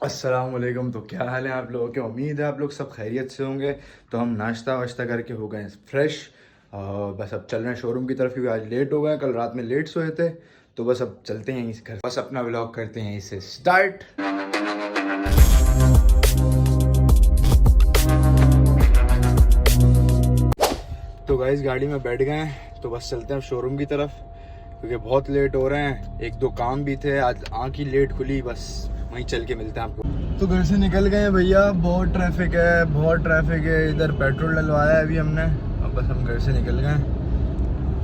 अस्सलाम वालेकुम। तो क्या हाल है आप लोगों के? उम्मीद है आप लोग सब खैरियत से होंगे। तो हम नाश्ता वाश्ता करके हो गए हैं फ्रेश और बस अब चल रहे हैं शोरूम की तरफ, क्योंकि आज लेट हो गए, कल रात में लेट सोए थे। तो बस अब चलते हैं यहीं से घर, बस अपना व्लॉग करते हैं यहीं से स्टार्ट। तो गाइस गाड़ी में बैठ गए हैं, तो बस चलते हैं शोरूम की तरफ, क्योंकि बहुत लेट हो रहे हैं। एक दो काम भी थे, आज आँख ही लेट खुली, बस वहीं चल के मिलते हैं आपको। तो घर से निकल गए हैं भैया, बहुत ट्रैफिक है, बहुत ट्रैफिक है। इधर पेट्रोल डलवाया है अभी हमने, अब बस हम घर से निकल गए।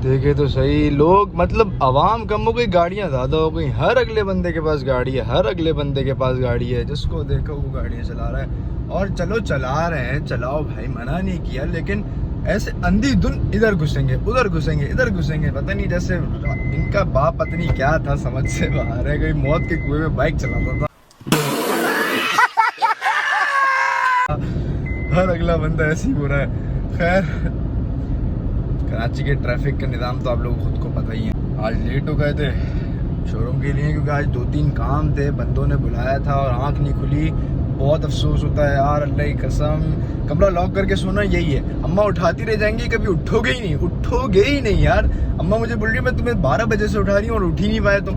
देखे तो सही, लोग मतलब आवाम कम हो गई, गाड़ियाँ ज़्यादा हो गई। हर अगले बंदे के पास गाड़ी है, हर अगले बंदे के पास गाड़ी है, जिसको देखो वो गाड़ियाँ चला रहा है। और चलो चला रहे हैं, चलाओ भाई, मना नहीं किया, लेकिन ऐसे अंधी-धुन इधर घुसेंगे, उधर घुसेंगे, इधर घुसेंगे, पता नहीं जैसे इनका बाप पत्नी क्या था, समझ से बाहर है। कोई मौत के कुएं में बाइक चलाता था। हर अगला बंदा ऐसे ही हो रहा है। खैर, कराची के ट्रैफिक का निज़ाम तो आप लोगों को खुद को पता ही है। आज लेट हो गए थे शोरूम के लिए, क्योंकि आज 2-3 काम थे, बंदों ने बुलाया था और आंख नहीं खुली। बहुत अफसोस होता है यार, अल्लाह की कसम। कमरा लॉक करके सोना यही है। अम्मा उठाती रह जाएंगी, कभी उठोगे ही नहीं, उठोगे ही नहीं यार। अम्मा मुझे बोल रही है मैं तुम्हें 12 बजे से उठा रही हूँ और उठ ही नहीं पाए तुम।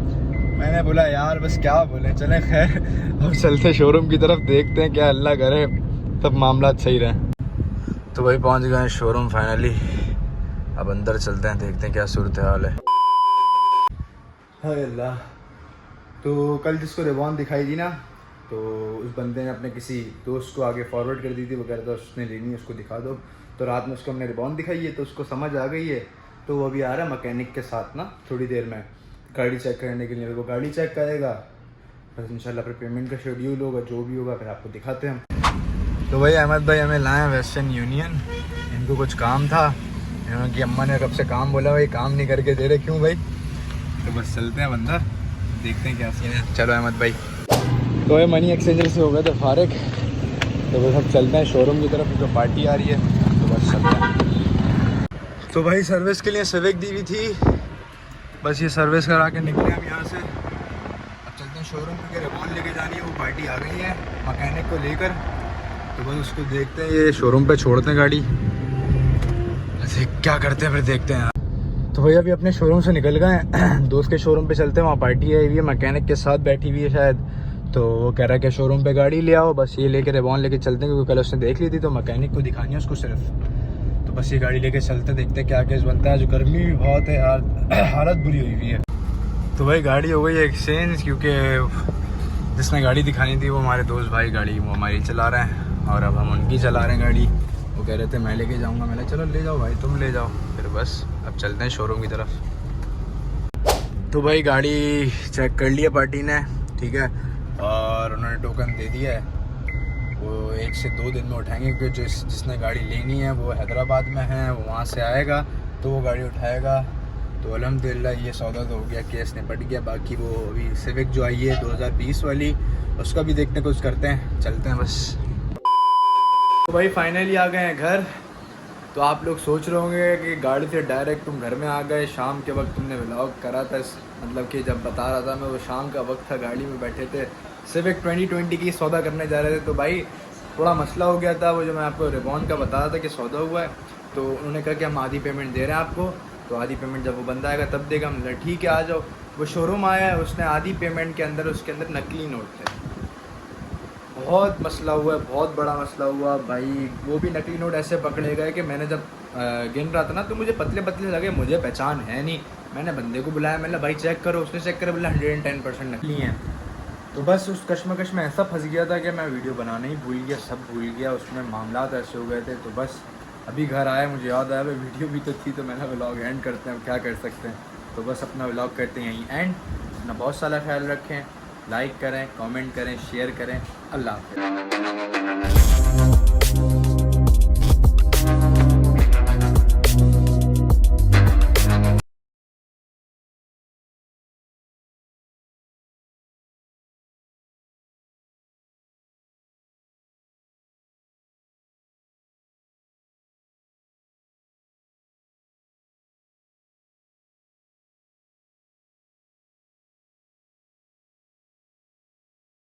मैंने बोला यार बस क्या बोले, चले। खैर अब चलते शोरूम की तरफ, देखते हैं क्या अल्लाह करे तब मामला सही रहे। तो भाई पहुंच गए शोरूम फाइनली, अब अंदर चलते हैं, देखते हैं क्या सूरत हाल है। हाय अल्लाह। तो कल जिसको रिबॉन दिखाई थी ना, तो उस बंदे ने अपने किसी दोस्त को आगे फॉरवर्ड कर दी थी, वो कह रहा था उसने लेनी है, उसको दिखा दो। तो रात में उसको हमने रिबॉन दिखाई है, तो उसको समझ आ गई है। तो वो अभी आ रहा है मैकेनिक के साथ ना, थोड़ी देर में गाड़ी चेक करने के लिए। वो गाड़ी चेक करेगा, बस इंशाल्लाह फिर पेमेंट का शेड्यूल होगा, जो भी होगा फिर आपको दिखाते हैं हम। तो भाई अहमद भाई हमें लाए वेस्टर्न यूनियन, इनको कुछ काम था, इन्होंने की अम्मा ने कब से काम बोला, भाई काम नहीं करके दे रहे, क्यों भाई? तो बस चलते हैं अंदर, देखते हैं क्या सीन है। चलो अहमद भाई। तो ये मनी एक्सचेंजर से हो गए थे फारिग, तो बस हम चलते हैं शोरूम की तरफ, जो पार्टी आ रही है, तो बस चलते हैं। तो भाई सर्विस के लिए सिविक दी हुई थी, बस ये सर्विस करा के निकले हम यहाँ से। अब चलते हैं शोरूम, क्योंकि रिबॉन लेके जानी है, वो पार्टी आ गई है मैकेनिक को लेकर। तो बस उसको देखते हैं, ये शोरूम पे छोड़ते हैं गाड़ी, क्या करते हैं फिर देखते हैं। तो भैया अभी अपने शोरूम से निकल गए हैं, दोस्त के शोरूम पे चलते हैं, वहाँ पार्टी आई हुई है, मैकेनिक के साथ बैठी हुई है शायद। तो वो कह रहा है कि शोरूम पे गाड़ी ले आओ, बस ये लेके रिबॉन लेके चलते हैं, क्योंकि कल उसने देख ली थी, तो मैकेनिक को दिखानी है उसको सिर्फ। तो बस ये गाड़ी लेके चलते, देखते हैं क्या केस बनता है। जो गर्मी भी बहुत है यार, हालत बुरी हुई हुई है। तो भाई गाड़ी हो गई है एक्सचेंज, क्योंकि जिसने गाड़ी दिखानी थी वो हमारे दोस्त भाई गाड़ी वो हमारी चला रहे हैं, और अब हम उनकी चला रहे हैं गाड़ी। वो कह रहे थे मैं लेके जाऊंगा, मैंने चलो ले जाओ भाई, तुम ले जाओ। फिर बस अब चलते हैं शोरूम की तरफ। तो भाई गाड़ी चेक कर लिया पार्टी ने, ठीक है, और उन्होंने टोकन दे दिया है। वो 1 से 2 दिन में उठाएंगे, क्योंकि जिसने गाड़ी लेनी है वो हैदराबाद में है, वो वहाँ से आएगा तो वो गाड़ी उठाएगा। तो अल्हम्दुलिल्लाह ये सौदा तो हो गया, केस निपट गया। बाकी वो अभी सिविक जो आई है 2020 वाली, उसका भी देखते कुछ करते हैं, चलते हैं बस। तो भाई फाइनली आ गए हैं घर। तो आप लोग सोच रहे होंगे कि गाड़ी से डायरेक्ट तुम घर में आ गए, शाम के वक्त तुमने व्लॉग करा था, मतलब कि जब बता रहा था मैं, वो शाम का वक्त था, गाड़ी में बैठे थे, सिविक 2020 की सौदा करने जा रहे थे। तो भाई थोड़ा मसला हो गया था, वो जो मैं आपको रिबॉन का बता रहा था कि सौदा हुआ है, तो उन्होंने कहा कि हम आधी पेमेंट दे रहे हैं आपको, तो आधी पेमेंट जब वो बंदा आएगा तब देगा। हमने ठीक है आ जाओ। वो शोरूम आया है, उसने आधी पेमेंट के अंदर उसके अंदर नकली नोट थे। बहुत मसला हुआ है, बहुत बड़ा मसला हुआ भाई। वो भी नकली नोट ऐसे पकड़े गए कि मैंने जब गिन रहा था ना, तो मुझे पतले पतले लगे, मुझे पहचान है नहीं। मैंने बंदे को बुलाया, मैंने भाई चेक करो, उसने चेक करा, बोला 110% नकली हैं। तो बस उस कश्मकश में ऐसा फंस गया था कि मैं वीडियो बनाना ही भूल गया, सब भूल गया, उसमें मामला ऐसे हो गए थे। तो बस अभी घर आया, मुझे याद आया भाई वीडियो भी तो थी, तो मैंने व्लॉग एंड करते हैं, अब क्या कर सकते हैं। तो बस अपना व्लॉग करते हैं यहीं एंड। अपना बहुत सारा ख्याल रखें, लाइक करें, कमेंट करें, शेयर करें। अल्लाह हाफ़िज़।